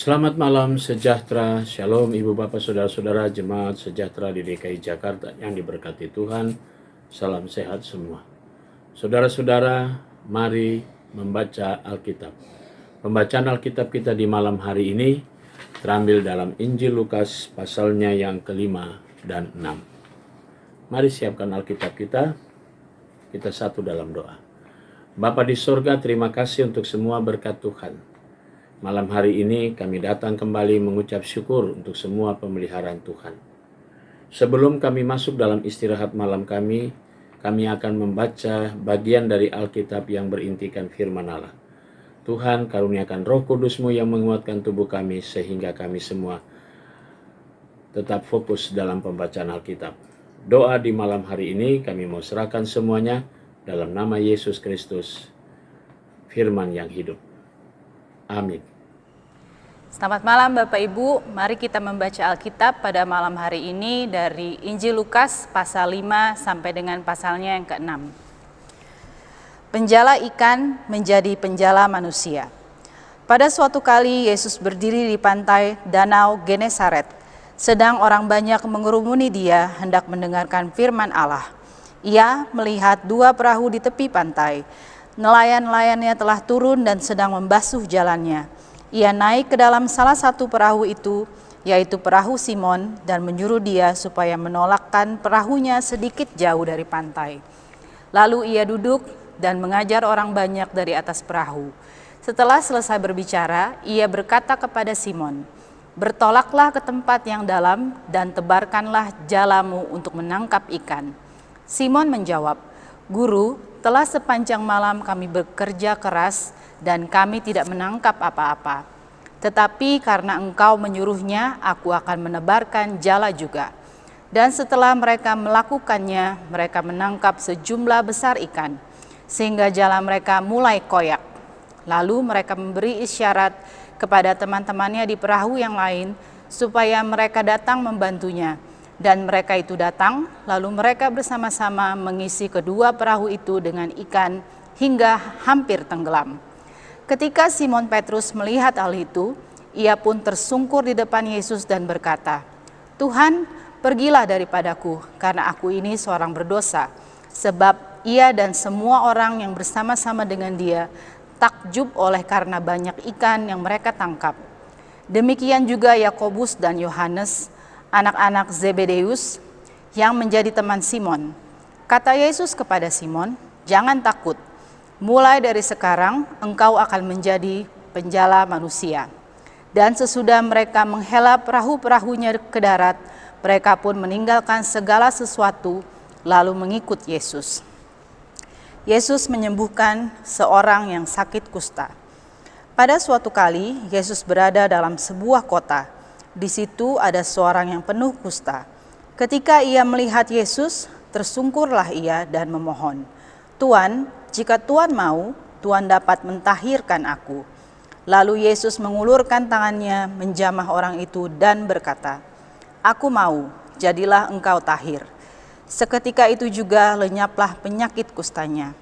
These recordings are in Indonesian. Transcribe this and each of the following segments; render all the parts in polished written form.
Selamat malam sejahtera, shalom ibu bapak saudara-saudara jemaat sejahtera di DKI Jakarta yang diberkati Tuhan, salam sehat semua. Saudara-saudara, mari membaca Alkitab. Pembacaan Alkitab kita di malam hari ini terambil dalam Injil Lukas pasalnya yang kelima dan 6. Mari siapkan Alkitab kita satu dalam doa. Bapa di sorga, terima kasih untuk semua berkat Tuhan. Malam hari ini kami datang kembali mengucap syukur untuk semua pemeliharaan Tuhan. Sebelum kami masuk dalam istirahat malam kami akan membaca bagian dari Alkitab yang berintikan firman Allah. Tuhan, karuniakan Roh Kudus-Mu yang menguatkan tubuh kami sehingga kami semua tetap fokus dalam pembacaan Alkitab. Doa di malam hari ini kami mau serahkan semuanya dalam nama Yesus Kristus, firman yang hidup. Amin. Selamat malam Bapak Ibu, mari kita membaca Alkitab pada malam hari ini dari Injil Lukas pasal 5 sampai dengan pasalnya yang ke-6. Penjala ikan menjadi penjala manusia. Pada suatu kali Yesus berdiri di pantai Danau Genesaret, sedang orang banyak mengerumuni dia hendak mendengarkan firman Allah. Ia melihat dua perahu di tepi pantai. Nelayan-nelayannya telah turun dan sedang membasuh jalannya. Ia naik ke dalam salah satu perahu itu, yaitu perahu Simon, dan menyuruh dia supaya menolakkan perahunya sedikit jauh dari pantai. Lalu ia duduk dan mengajar orang banyak dari atas perahu. Setelah selesai berbicara, ia berkata kepada Simon, "Bertolaklah ke tempat yang dalam dan tebarkanlah jalamu untuk menangkap ikan." Simon menjawab, "Guru, telah sepanjang malam kami bekerja keras dan kami tidak menangkap apa-apa. Tetapi karena engkau menyuruhnya, aku akan menebarkan jala juga." Dan setelah mereka melakukannya, mereka menangkap sejumlah besar ikan, sehingga jala mereka mulai koyak. Lalu mereka memberi isyarat kepada teman-temannya di perahu yang lain, supaya mereka datang membantunya. Dan mereka itu datang, lalu mereka bersama-sama mengisi kedua perahu itu dengan ikan hingga hampir tenggelam. Ketika Simon Petrus melihat hal itu, ia pun tersungkur di depan Yesus dan berkata, "Tuhan, pergilah daripadaku, karena aku ini seorang berdosa." Sebab ia dan semua orang yang bersama-sama dengan dia takjub oleh karena banyak ikan yang mereka tangkap. Demikian juga Yakobus dan Yohanes, anak-anak Zebedeus, yang menjadi teman Simon. Kata Yesus kepada Simon, "Jangan takut. Mulai dari sekarang engkau akan menjadi penjala manusia." Dan sesudah mereka menghela perahu-perahunya ke darat, mereka pun meninggalkan segala sesuatu lalu mengikut Yesus. Yesus menyembuhkan seorang yang sakit kusta. Pada suatu kali Yesus berada dalam sebuah kota. Di situ ada seorang yang penuh kusta. Ketika ia melihat Yesus, tersungkurlah ia dan memohon, "Tuan, jika Tuan mau, Tuan dapat mentahirkan aku." Lalu Yesus mengulurkan tangannya menjamah orang itu dan berkata, "Aku mau, jadilah engkau tahir." Seketika itu juga lenyaplah penyakit kustanya.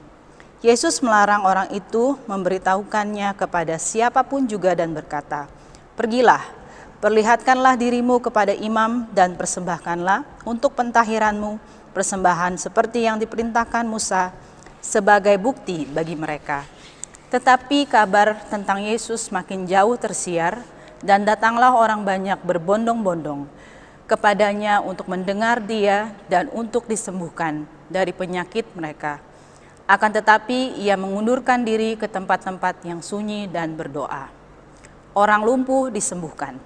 Yesus melarang orang itu memberitahukannya kepada siapapun juga dan berkata, "Pergilah, perlihatkanlah dirimu kepada imam dan persembahkanlah untuk pentahiranmu persembahan seperti yang diperintahkan Musa sebagai bukti bagi mereka." Tetapi kabar tentang Yesus makin jauh tersiar dan datanglah orang banyak berbondong-bondong kepadanya untuk mendengar dia dan untuk disembuhkan dari penyakit mereka. Akan tetapi ia mengundurkan diri ke tempat-tempat yang sunyi dan berdoa. Orang lumpuh disembuhkan.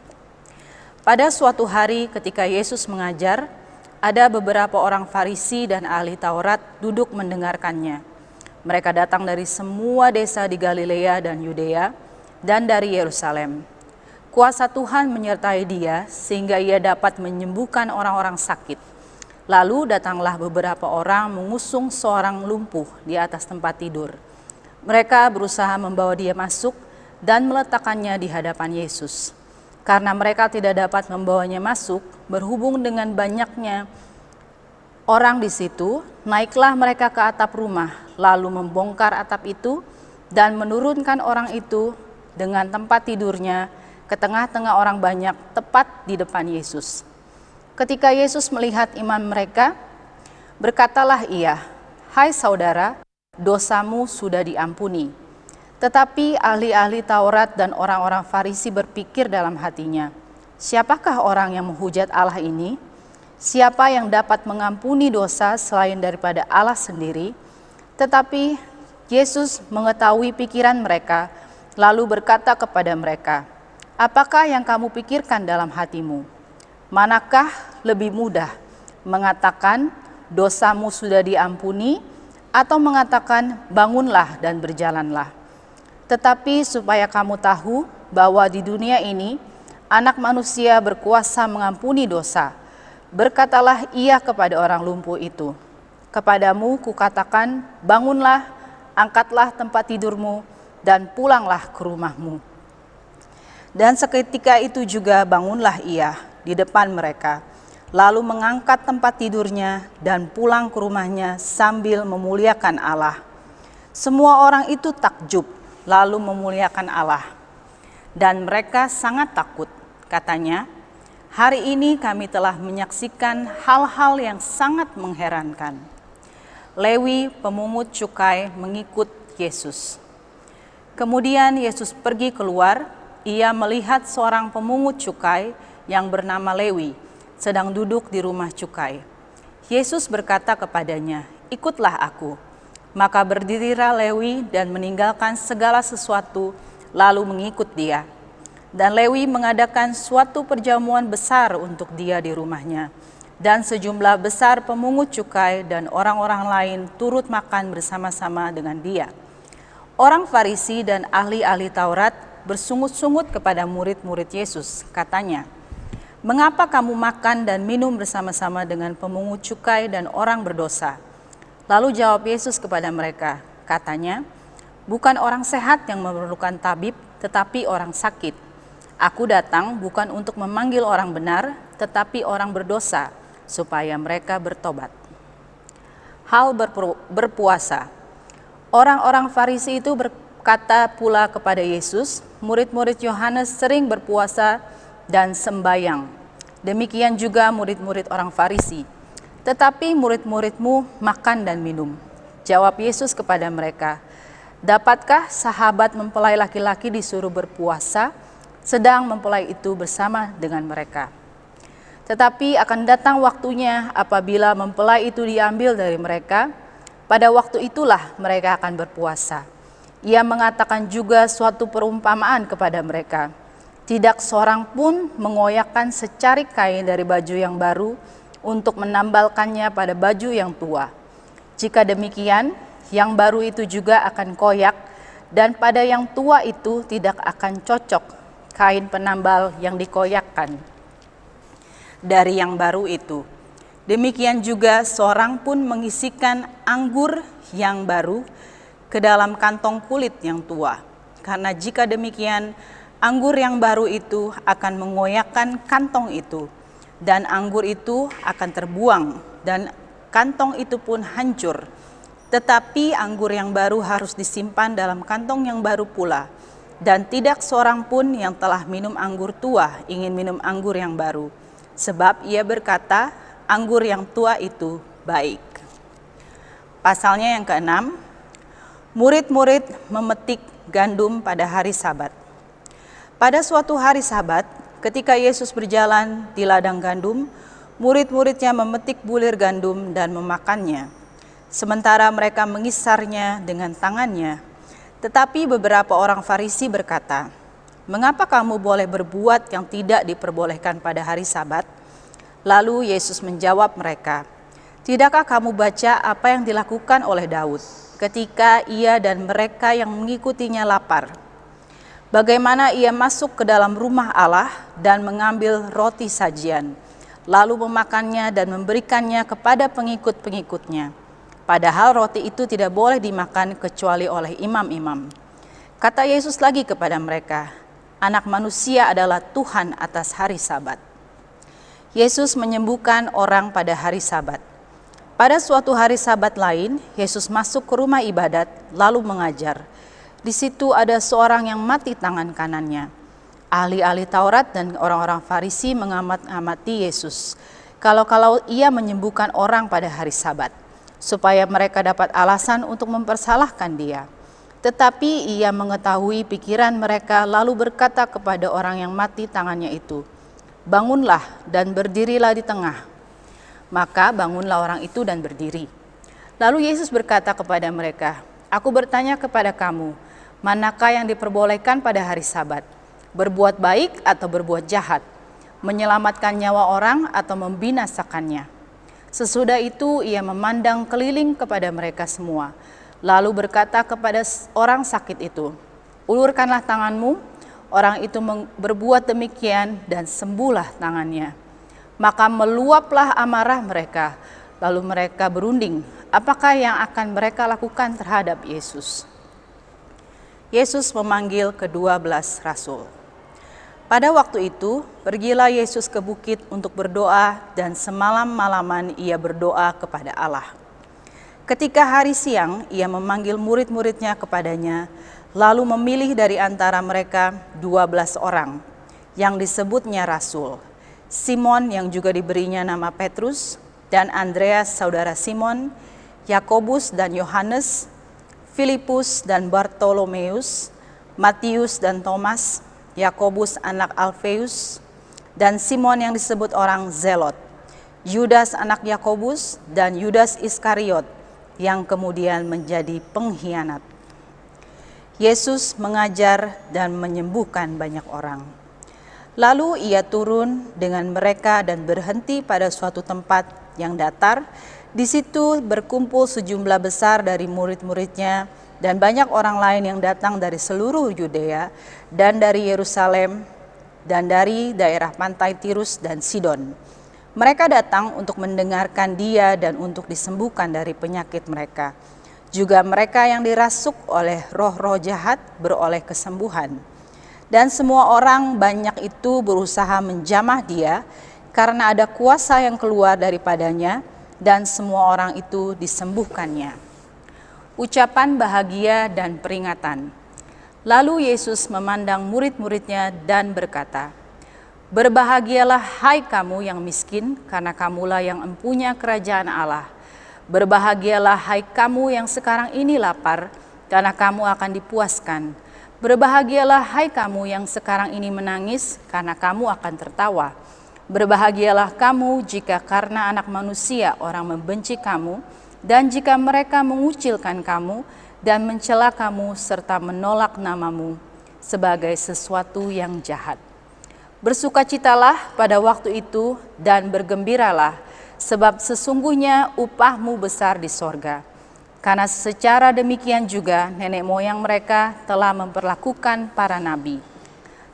Pada suatu hari ketika Yesus mengajar, ada beberapa orang Farisi dan ahli Taurat duduk mendengarkannya. Mereka datang dari semua desa di Galilea dan Yudea dan dari Yerusalem. Kuasa Tuhan menyertai dia sehingga ia dapat menyembuhkan orang-orang sakit. Lalu datanglah beberapa orang mengusung seorang lumpuh di atas tempat tidur. Mereka berusaha membawa dia masuk dan meletakkannya di hadapan Yesus. Karena mereka tidak dapat membawanya masuk, berhubung dengan banyaknya orang di situ, naiklah mereka ke atap rumah, lalu membongkar atap itu dan menurunkan orang itu dengan tempat tidurnya ke tengah-tengah orang banyak tepat di depan Yesus. Ketika Yesus melihat iman mereka, berkatalah ia, "Hai saudara, dosamu sudah diampuni." Tetapi ahli-ahli Taurat dan orang-orang Farisi berpikir dalam hatinya, "Siapakah orang yang menghujat Allah ini? Siapa yang dapat mengampuni dosa selain daripada Allah sendiri?" Tetapi Yesus mengetahui pikiran mereka, lalu berkata kepada mereka, "Apakah yang kamu pikirkan dalam hatimu? Manakah lebih mudah, mengatakan dosamu sudah diampuni, atau mengatakan bangunlah dan berjalanlah? Tetapi supaya kamu tahu bahwa di dunia ini Anak Manusia berkuasa mengampuni dosa, berkatalah ia kepada orang lumpuh itu, 'Kepadamu kukatakan, bangunlah, angkatlah tempat tidurmu, dan pulanglah ke rumahmu.' Dan seketika itu juga bangunlah ia di depan mereka, lalu mengangkat tempat tidurnya dan pulang ke rumahnya sambil memuliakan Allah. Semua orang itu takjub, lalu memuliakan Allah. Dan mereka sangat takut, katanya, 'Hari ini kami telah menyaksikan hal-hal yang sangat mengherankan.'" Lewi pemungut cukai mengikut Yesus. Kemudian Yesus pergi keluar, ia melihat seorang pemungut cukai yang bernama Lewi sedang duduk di rumah cukai. Yesus berkata kepadanya, "Ikutlah aku." Maka berdirilah Lewi dan meninggalkan segala sesuatu, lalu mengikut dia. Dan Lewi mengadakan suatu perjamuan besar untuk dia di rumahnya. Dan sejumlah besar pemungut cukai dan orang-orang lain turut makan bersama-sama dengan dia. Orang Farisi dan ahli-ahli Taurat bersungut-sungut kepada murid-murid Yesus, katanya, "Mengapa kamu makan dan minum bersama-sama dengan pemungut cukai dan orang berdosa?" Lalu jawab Yesus kepada mereka, katanya, "Bukan orang sehat yang memerlukan tabib, tetapi orang sakit. Aku datang bukan untuk memanggil orang benar, tetapi orang berdosa, supaya mereka bertobat." Hal berpuasa. Orang-orang Farisi itu berkata pula kepada Yesus, "Murid-murid Yohanes sering berpuasa dan sembayang. Demikian juga murid-murid orang Farisi. Tetapi murid-muridmu makan dan minum." Jawab Yesus kepada mereka, "Dapatkah sahabat mempelai laki-laki disuruh berpuasa, sedang mempelai itu bersama dengan mereka? Tetapi akan datang waktunya apabila mempelai itu diambil dari mereka, pada waktu itulah mereka akan berpuasa." Ia mengatakan juga suatu perumpamaan kepada mereka, "Tidak seorang pun mengoyakkan secarik kain dari baju yang baru untuk menambalkannya pada baju yang tua. Jika demikian, yang baru itu juga akan koyak, dan pada yang tua itu tidak akan cocok kain penambal yang dikoyakkan dari yang baru itu. Demikian juga seorang pun mengisikan anggur yang baru ke dalam kantong kulit yang tua. Karena jika demikian, anggur yang baru itu akan mengoyakkan kantong itu, dan anggur itu akan terbuang, dan kantong itu pun hancur. Tetapi anggur yang baru harus disimpan dalam kantong yang baru pula. Dan tidak seorang pun yang telah minum anggur tua ingin minum anggur yang baru, sebab ia berkata, anggur yang tua itu baik." Pasalnya yang ke-6, murid-murid memetik gandum pada hari Sabat. Pada suatu hari Sabat, ketika Yesus berjalan di ladang gandum, murid-muridnya memetik bulir gandum dan memakannya, sementara mereka mengisarnya dengan tangannya. Tetapi beberapa orang Farisi berkata, "Mengapa kamu boleh berbuat yang tidak diperbolehkan pada hari Sabat?" Lalu Yesus menjawab mereka, "Tidakkah kamu baca apa yang dilakukan oleh Daud ketika ia dan mereka yang mengikutinya lapar? Bagaimana ia masuk ke dalam rumah Allah dan mengambil roti sajian, lalu memakannya dan memberikannya kepada pengikut-pengikutnya. Padahal roti itu tidak boleh dimakan kecuali oleh imam-imam." Kata Yesus lagi kepada mereka, "Anak Manusia adalah Tuhan atas hari Sabat." Yesus menyembuhkan orang pada hari Sabat. Pada suatu hari Sabat lain, Yesus masuk ke rumah ibadat lalu mengajar. Di situ ada seorang yang mati tangan kanannya. Ahli-ahli Taurat dan orang-orang Farisi mengamat-amati Yesus, kalau ia menyembuhkan orang pada hari Sabat, supaya mereka dapat alasan untuk mempersalahkan dia. Tetapi ia mengetahui pikiran mereka, lalu berkata kepada orang yang mati tangannya itu, "Bangunlah dan berdirilah di tengah." Maka bangunlah orang itu dan berdiri. Lalu Yesus berkata kepada mereka, "Aku bertanya kepada kamu, manakah yang diperbolehkan pada hari Sabat? Berbuat baik atau berbuat jahat? Menyelamatkan nyawa orang atau membinasakannya?" Sesudah itu ia memandang keliling kepada mereka semua, lalu berkata kepada orang sakit itu, "Ulurkanlah tanganmu." Orang itu berbuat demikian dan sembuhlah tangannya. Maka meluaplah amarah mereka, lalu mereka berunding apakah yang akan mereka lakukan terhadap Yesus. Yesus memanggil ke-12 rasul. Pada waktu itu, pergilah Yesus ke bukit untuk berdoa, dan semalam-malaman ia berdoa kepada Allah. Ketika hari siang, ia memanggil murid-muridnya kepadanya, lalu memilih dari antara mereka 12 orang, yang disebutnya rasul. Simon yang juga diberinya nama Petrus, dan Andreas saudara Simon, Yakobus dan Yohanes, Filipus dan Bartolomeus, Matius dan Thomas, Yakobus anak Alfeus, dan Simon yang disebut orang Zelot, Yudas anak Yakobus, dan Yudas Iskariot yang kemudian menjadi pengkhianat. Yesus mengajar dan menyembuhkan banyak orang. Lalu ia turun dengan mereka dan berhenti pada suatu tempat yang datar. Di situ berkumpul sejumlah besar dari murid-muridnya dan banyak orang lain yang datang dari seluruh Yudea dan dari Yerusalem dan dari daerah pantai Tirus dan Sidon. Mereka datang untuk mendengarkan dia dan untuk disembuhkan dari penyakit mereka. Juga mereka yang dirasuk oleh roh-roh jahat beroleh kesembuhan. Dan semua orang banyak itu berusaha menjamah dia karena ada kuasa yang keluar daripadanya, dan semua orang itu disembuhkannya. Ucapan bahagia dan peringatan. Lalu Yesus memandang murid-muridnya dan berkata, "Berbahagialah hai kamu yang miskin, karena kamulah yang empunya kerajaan Allah. Berbahagialah hai kamu yang sekarang ini lapar, karena kamu akan dipuaskan. Berbahagialah hai kamu yang sekarang ini menangis, karena kamu akan tertawa. Berbahagialah kamu jika karena Anak Manusia orang membenci kamu, dan jika mereka mengucilkan kamu dan mencela kamu serta menolak namamu sebagai sesuatu yang jahat. Bersukacitalah pada waktu itu dan bergembiralah, sebab sesungguhnya upahmu besar di sorga. Karena secara demikian juga nenek moyang mereka telah memperlakukan para nabi.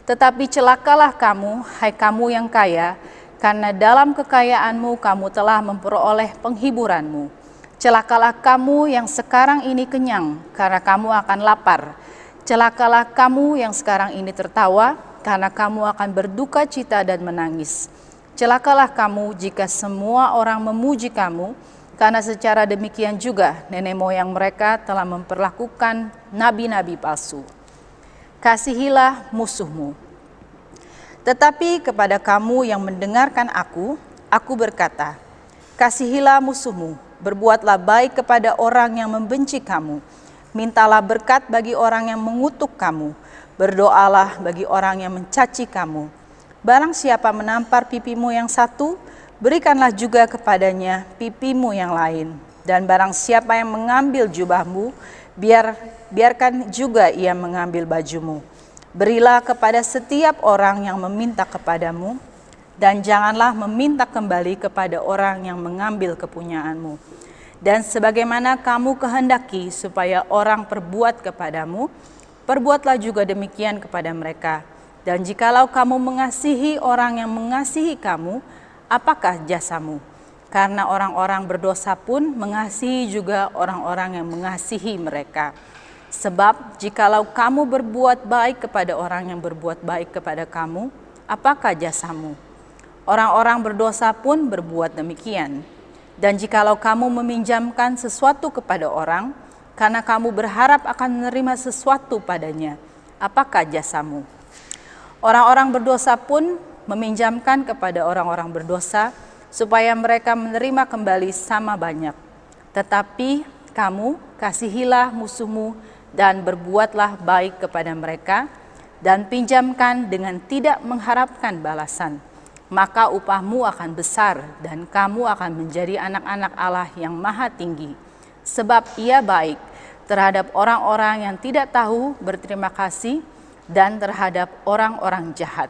Tetapi celakalah kamu, hai kamu yang kaya, karena dalam kekayaanmu kamu telah memperoleh penghiburanmu. Celakalah kamu yang sekarang ini kenyang, karena kamu akan lapar. Celakalah kamu yang sekarang ini tertawa, karena kamu akan berduka cita dan menangis. Celakalah kamu jika semua orang memuji kamu, karena secara demikian juga nenek moyang mereka telah memperlakukan nabi-nabi palsu. Kasihilah musuhmu. Tetapi kepada kamu yang mendengarkan aku berkata, kasihilah musuhmu, berbuatlah baik kepada orang yang membenci kamu, mintalah berkat bagi orang yang mengutuk kamu, berdoalah bagi orang yang mencaci kamu. Barang siapa menampar pipimu yang satu, berikanlah juga kepadanya pipimu yang lain. Dan barang siapa yang mengambil jubahmu, biarkan juga ia mengambil bajumu. Berilah kepada setiap orang yang meminta kepadamu, dan janganlah meminta kembali kepada orang yang mengambil kepunyaanmu. Dan sebagaimana kamu kehendaki supaya orang perbuat kepadamu, perbuatlah juga demikian kepada mereka. Dan jikalau kamu mengasihi orang yang mengasihi kamu, apakah jasamu? Karena orang-orang berdosa pun mengasihi juga orang-orang yang mengasihi mereka. Sebab jikalau kamu berbuat baik kepada orang yang berbuat baik kepada kamu, apakah jasamu? Orang-orang berdosa pun berbuat demikian. Dan jikalau kamu meminjamkan sesuatu kepada orang, karena kamu berharap akan menerima sesuatu padanya, apakah jasamu? Orang-orang berdosa pun meminjamkan kepada orang-orang berdosa supaya mereka menerima kembali sama banyak. Tetapi kamu kasihilah musuhmu dan berbuatlah baik kepada mereka dan pinjamkan dengan tidak mengharapkan balasan. Maka upahmu akan besar dan kamu akan menjadi anak-anak Allah yang maha tinggi. Sebab Ia baik terhadap orang-orang yang tidak tahu berterima kasih dan terhadap orang-orang jahat.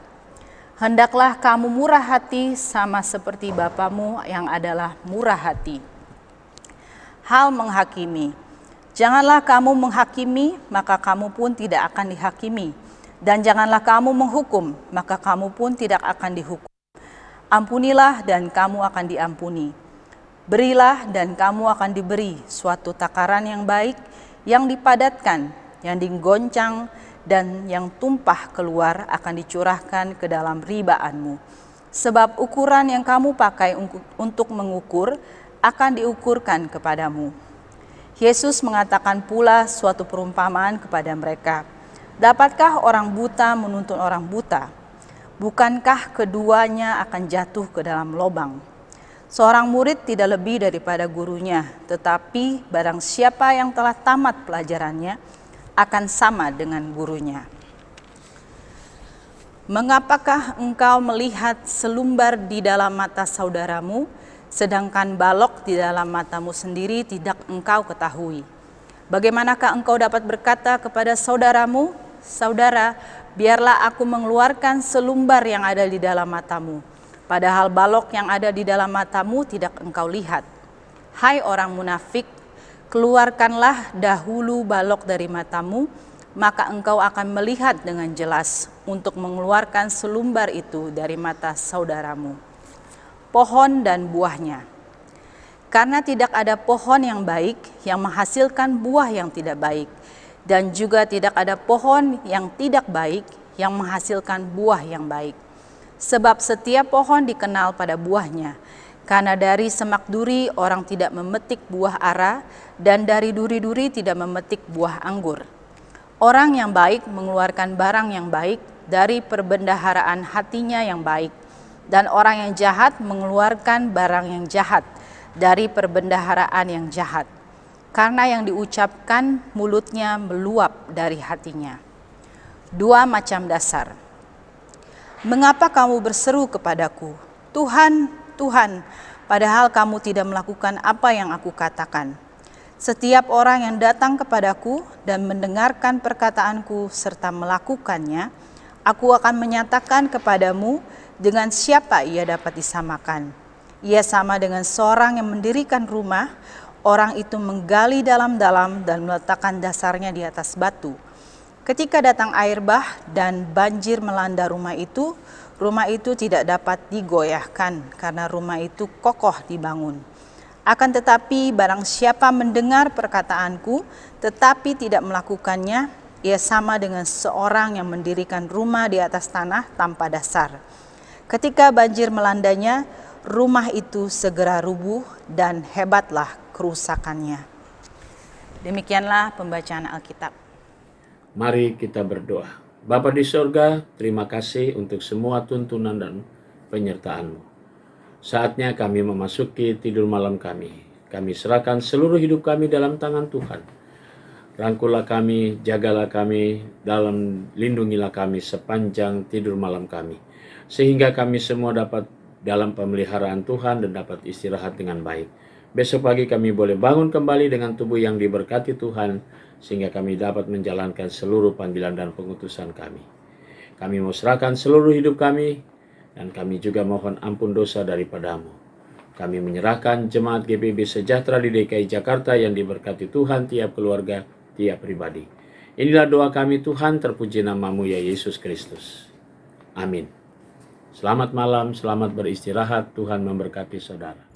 Hendaklah kamu murah hati sama seperti Bapamu yang adalah murah hati. Hal menghakimi. Janganlah kamu menghakimi, maka kamu pun tidak akan dihakimi. Dan janganlah kamu menghukum, maka kamu pun tidak akan dihukum. Ampunilah dan kamu akan diampuni. Berilah dan kamu akan diberi suatu takaran yang baik, yang dipadatkan, yang digoncang, dan yang tumpah keluar akan dicurahkan ke dalam ribaanmu. Sebab ukuran yang kamu pakai untuk mengukur akan diukurkan kepadamu. Yesus mengatakan pula suatu perumpamaan kepada mereka. Dapatkah orang buta menuntun orang buta? Bukankah keduanya akan jatuh ke dalam lubang? Seorang murid tidak lebih daripada gurunya, tetapi barang siapa yang telah tamat pelajarannya akan sama dengan gurunya. Mengapakah engkau melihat selumbar di dalam mata saudaramu, sedangkan balok di dalam matamu sendiri tidak engkau ketahui? Bagaimanakah engkau dapat berkata kepada saudaramu, "Saudara, biarlah aku mengeluarkan selumbar yang ada di dalam matamu," padahal balok yang ada di dalam matamu tidak engkau lihat? Hai orang munafik, keluarkanlah dahulu balok dari matamu, maka engkau akan melihat dengan jelas untuk mengeluarkan selumbar itu dari mata saudaramu. Pohon dan buahnya. Karena tidak ada pohon yang baik yang menghasilkan buah yang tidak baik, dan juga tidak ada pohon yang tidak baik yang menghasilkan buah yang baik. Sebab setiap pohon dikenal pada buahnya. Karena dari semak duri orang tidak memetik buah ara, dan dari duri-duri tidak memetik buah anggur. Orang yang baik mengeluarkan barang yang baik dari perbendaharaan hatinya yang baik, dan orang yang jahat mengeluarkan barang yang jahat dari perbendaharaan yang jahat. Karena yang diucapkan mulutnya meluap dari hatinya. 2 macam dasar. Mengapa kamu berseru kepadaku, "Tuhan, Tuhan," padahal kamu tidak melakukan apa yang aku katakan? Setiap orang yang datang kepadaku dan mendengarkan perkataanku serta melakukannya, aku akan menyatakan kepadamu dengan siapa ia dapat disamakan. Ia sama dengan seorang yang mendirikan rumah. Orang itu menggali dalam-dalam dan meletakkan dasarnya di atas batu. Ketika datang air bah dan banjir melanda rumah itu tidak dapat digoyahkan karena rumah itu kokoh dibangun. Akan tetapi barang siapa mendengar perkataanku tetapi tidak melakukannya, ia sama dengan seorang yang mendirikan rumah di atas tanah tanpa dasar. Ketika banjir melandanya, rumah itu segera rubuh dan hebatlah kerusakannya. Demikianlah pembacaan Alkitab. Mari kita berdoa. Bapa di sorga, terima kasih untuk semua tuntunan dan penyertaan-Mu. Saatnya kami memasuki tidur malam kami. Kami serahkan seluruh hidup kami dalam tangan Tuhan. Rangkulah kami, jagalah kami, lindungilah kami sepanjang tidur malam kami. Sehingga kami semua dapat dalam pemeliharaan Tuhan dan dapat istirahat dengan baik. Besok pagi kami boleh bangun kembali dengan tubuh yang diberkati Tuhan, sehingga kami dapat menjalankan seluruh panggilan dan pengutusan kami. Kami mau serahkan seluruh hidup kami, dan kami juga mohon ampun dosa daripada-Mu. Kami menyerahkan jemaat GPIB Sejahtera di DKI Jakarta yang diberkati Tuhan tiap keluarga, tiap pribadi. Inilah doa kami Tuhan, terpuji nama-Mu ya Yesus Kristus. Amin. Selamat malam, selamat beristirahat, Tuhan memberkati saudara.